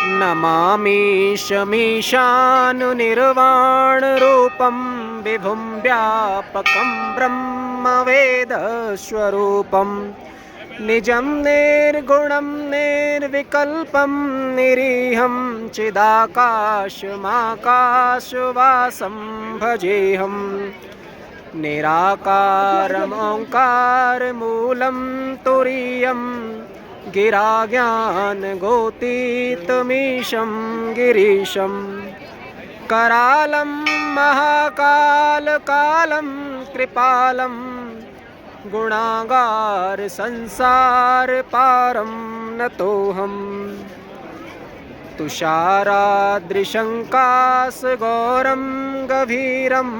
नमामि शमीशानुनिर्वाणरूपं विभुं व्यापकं ब्रह्मवेदस्वरूपं निजं निर्गुणं निर्विकल्पं निरीहं चिदाकाशमाकाशवासं भजेऽहम् निराकारमोङ्कारमूलं तुरीयं गिराज्ञानगोतीतमीशं गिरीशं करालं महाकालकालं कृपालं गुणागारसंसारपारं नतोऽहम् तुषाराद्रिशङ्कासगौरं गभीरं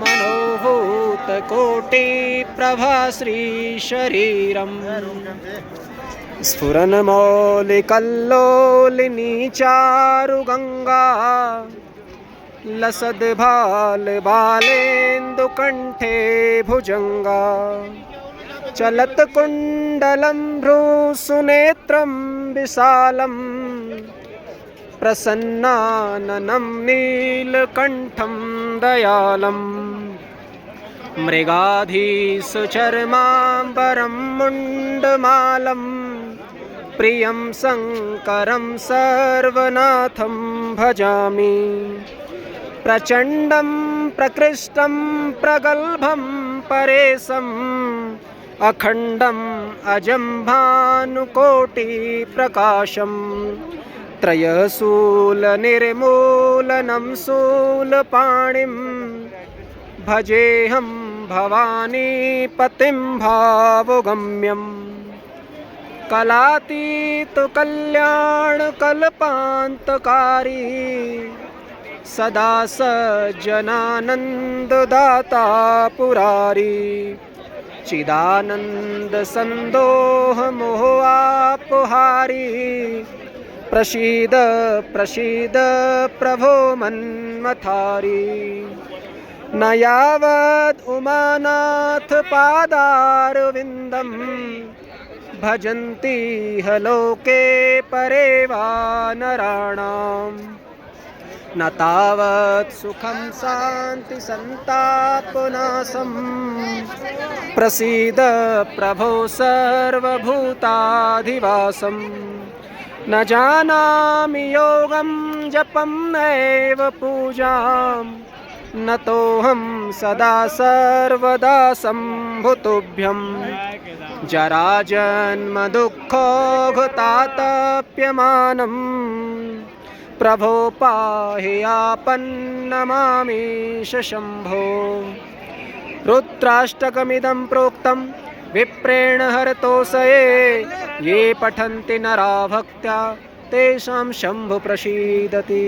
मनोभूतकोटिप्रभाश्रीशरीरं स्फुरन्मौलिकल्लोलिनी चारुगङ्गा लसद्भालबालेन्दुकण्ठे भुजङ्गा चलत्कुण्डलं भ्रूसुनेत्रं विशालं प्रसन्नाननं नीलकण्ठं दयालम् मृगाधीशचर्माम्बरं मुण्डमालं प्रियं शङ्करं सर्वनाथं भजामि प्रचण्डं प्रकृष्टं प्रगल्भं परेशम् अखण्डम् अजं भानुकोटिप्रकाशम् त्रयशूलनिर्मूलनं शूलपाणिं भजेऽहं भवानीपतिं भावगम्यं कलातीतकल्याणकल्पान्तकारी सदा सज्जनानन्ददाता पुरारी चिदानन्दसन्दोहमोहापहारी प्रसीद प्रसीद प्रभो मन्मथारी न यावद् उमानाथपादारविन्दं भजन्ति ह लोके परे वा नराणां न तावत् सुखं शान्ति सन्तापनाशं प्रसीद प्रभो सर्वभूताधिवासं न जानामि योगं जपं नैव पूजां नतोऽहं सदा सर्वदा सम्भुतुभ्यं जराजन्मदुःखोघतातप्यमानं प्रभो पाहि आपन्नमामीश शम्भो रुद्राष्टकमिदं प्रोक्तं विप्रेण हरतोषये ये पठन्ति नरा भक्त्या तेषां शम्भु प्रसीदति।